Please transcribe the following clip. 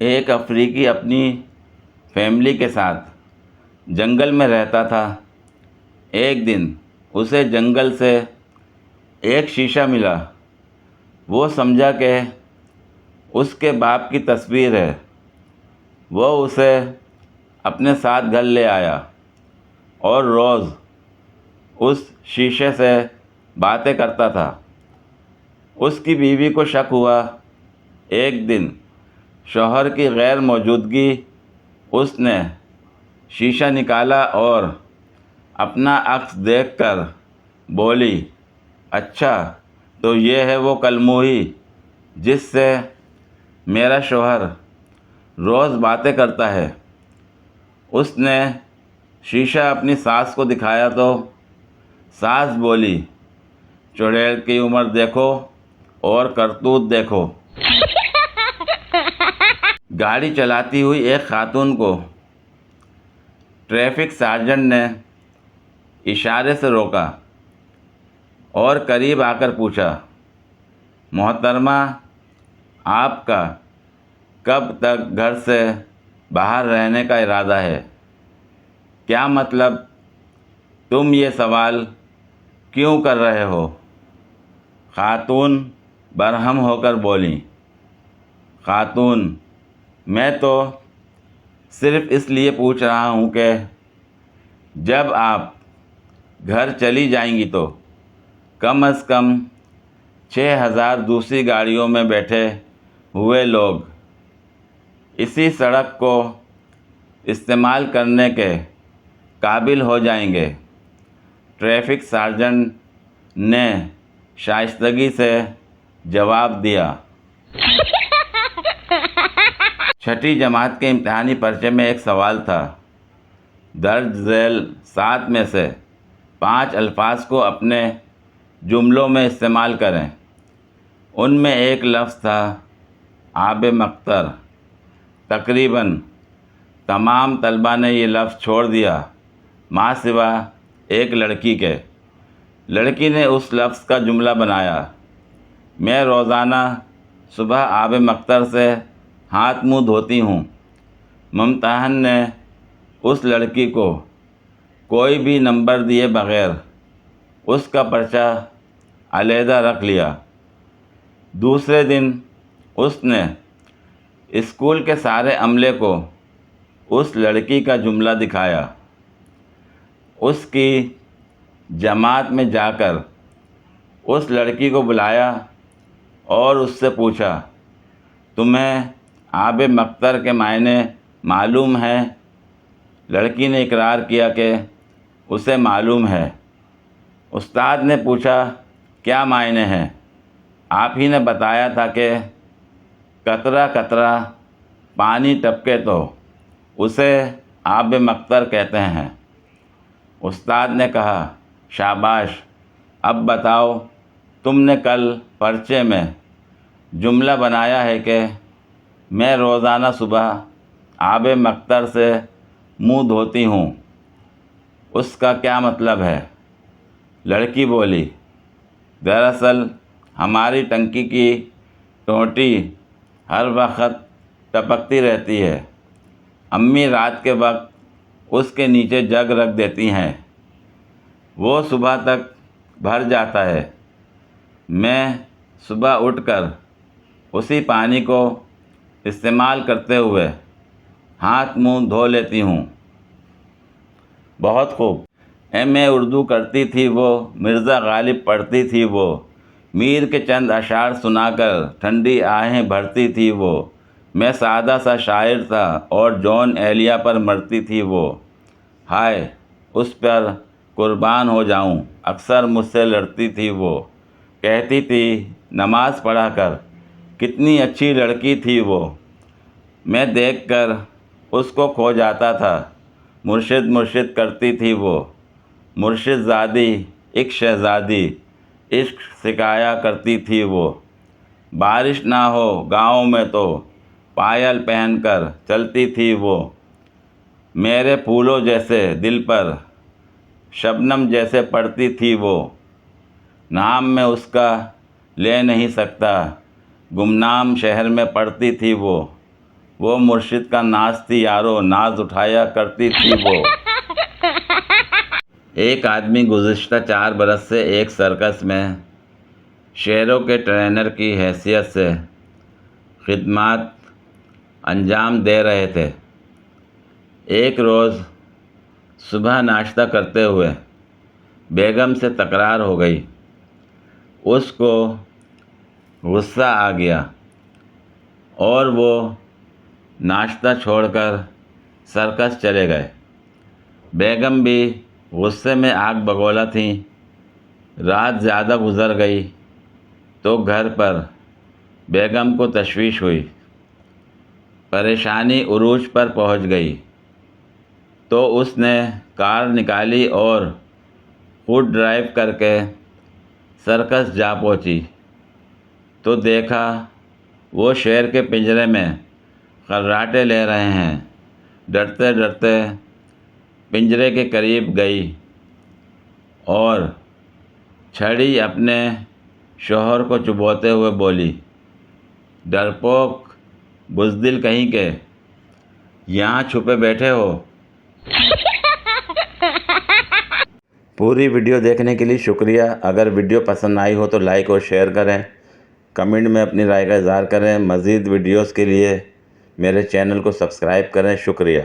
ایک افریقی اپنی فیملی کے ساتھ جنگل میں رہتا تھا۔ ایک دن اسے جنگل سے ایک شیشہ ملا۔ وہ سمجھا کہ اس کے باپ کی تصویر ہے۔ وہ اسے اپنے ساتھ گھر لے آیا اور روز اس شیشے سے باتیں کرتا تھا۔ اس کی بیوی کو شک ہوا۔ ایک دن شوہر کی غیر موجودگی اس نے شیشہ نکالا اور اپنا عکس دیکھ کر بولی، اچھا تو یہ ہے وہ کلموہی جس سے میرا شوہر روز باتیں کرتا ہے۔ اس نے شیشہ اپنی ساس کو دکھایا تو ساس بولی، چڑیل کی عمر دیکھو اور کرتوت دیکھو۔ گاڑی چلاتی ہوئی ایک خاتون کو ٹریفک سارجنٹ نے اشارے سے روکا اور قریب آ کر پوچھا، محترمہ، آپ کا کب تک گھر سے باہر رہنے کا ارادہ ہے؟ کیا مطلب؟ تم یہ سوال کیوں کر رہے ہو؟ خاتون برہم ہو کر بولی، خاتون، میں تو صرف اس لیے پوچھ رہا ہوں کہ جب آپ گھر چلی جائیں گی تو کم از کم 6000 دوسری گاڑیوں میں بیٹھے ہوئے لوگ اسی سڑک کو استعمال کرنے کے قابل ہو جائیں گے۔ ٹریفک سارجنٹ نے شائستگی سے جواب دیا۔ چھٹی جماعت کے امتحانی پرچے میں ایک سوال تھا، درج ذیل 7 میں سے 5 الفاظ کو اپنے جملوں میں استعمال کریں۔ ان میں ایک لفظ تھا آب مقطر۔ تقریباً تمام طلباء نے یہ لفظ چھوڑ دیا ماں سوا ایک لڑکی کے۔ لڑکی نے اس لفظ کا جملہ بنایا، میں روزانہ صبح آب مقطر سے ہاتھ منہ دھوتی ہوں۔ ممتحن نے اس لڑکی کو کوئی بھی نمبر دیے بغیر اس کا پرچہ علیحدہ رکھ لیا۔ دوسرے دن اس نے اسکول کے سارے عملے کو اس لڑکی کا جملہ دکھایا۔ اس کی جماعت میں جا کر اس لڑکی کو بلایا اور اس سے پوچھا، تمہیں آب مقطر کے معنی معلوم ہے؟ لڑکی نے اقرار کیا کہ اسے معلوم ہے۔ استاد نے پوچھا، کیا معنی ہے؟ آپ ہی نے بتایا تھا کہ قطرہ قطرہ پانی ٹپکے تو اسے آب مقطر کہتے ہیں۔ استاد نے کہا، شاباش، اب بتاؤ، تم نے کل پرچے میں جملہ بنایا ہے کہ میں روزانہ صبح آب مقطر سے منہ دھوتی ہوں، اس کا کیا مطلب ہے؟ لڑکی بولی، دراصل ہماری ٹنکی کی ٹوٹی ہر وقت ٹپکتی رہتی ہے۔ امی رات کے وقت اس کے نیچے جگ رکھ دیتی ہیں، وہ صبح تک بھر جاتا ہے۔ میں صبح اٹھ کر اسی پانی کو استعمال کرتے ہوئے ہاتھ منہ دھو لیتی ہوں۔ بہت خوب۔ ایم اے اردو کرتی تھی وہ، مرزا غالب پڑھتی تھی وہ، میر کے چند اشعار سنا کر ٹھنڈی آہیں بھرتی تھی وہ، میں سادہ سا شاعر تھا اور جون ایلیا پر مرتی تھی وہ، ہائے اس پر قربان ہو جاؤں، اکثر مجھ سے لڑتی تھی وہ، کہتی تھی نماز پڑھا کر، کتنی اچھی لڑکی تھی وہ، میں دیکھ کر اس کو کھو جاتا تھا، مرشد مرشد کرتی تھی وہ، مرشد زادی ایک شہزادی، عشق سکھایا کرتی تھی وہ، بارش نہ ہو گاؤں میں تو پائل پہن کر چلتی تھی وہ، میرے پھولوں جیسے دل پر شبنم جیسے پڑتی تھی وہ، نام میں اس کا لے نہیں سکتا، گمنام شہر میں پڑتی تھی وہ وہ مرشد کا ناز تھی یارو، ناز اٹھایا کرتی تھی وہ۔ ایک آدمی گزشتہ 4 برس سے ایک سرکس میں شیروں کے ٹرینر کی حیثیت سے خدمات انجام دے رہے تھے۔ ایک روز صبح ناشتہ کرتے ہوئے بیگم سے تکرار ہو گئی۔ اس کو غصہ آ گیا اور وہ ناشتہ چھوڑ کر سرکس چلے گئے۔ بیگم بھی غصے میں آگ بگولا تھیں۔ رات زیادہ گزر گئی تو گھر پر بیگم کو تشویش ہوئی۔ پریشانی عروج پر پہنچ گئی تو اس نے کار نکالی اور خود ڈرائیو کر کے سرکس جا پہنچی تو دیکھا وہ شیر کے پنجرے میں خراٹے لے رہے ہیں۔ ڈرتے ڈرتے پنجرے کے قریب گئی اور چھڑی اپنے شوہر کو چبوتے ہوئے بولی، ڈرپوک بزدل کہیں کے، یہاں چھپے بیٹھے ہو۔ پوری ویڈیو دیکھنے کے لیے شکریہ۔ اگر ویڈیو پسند آئی ہو تو لائک اور شیئر کریں، کمنٹ میں اپنی رائے کا اظہار کریں۔ مزید ویڈیوز کے لیے میرے چینل کو سبسکرائب کریں۔ شکریہ۔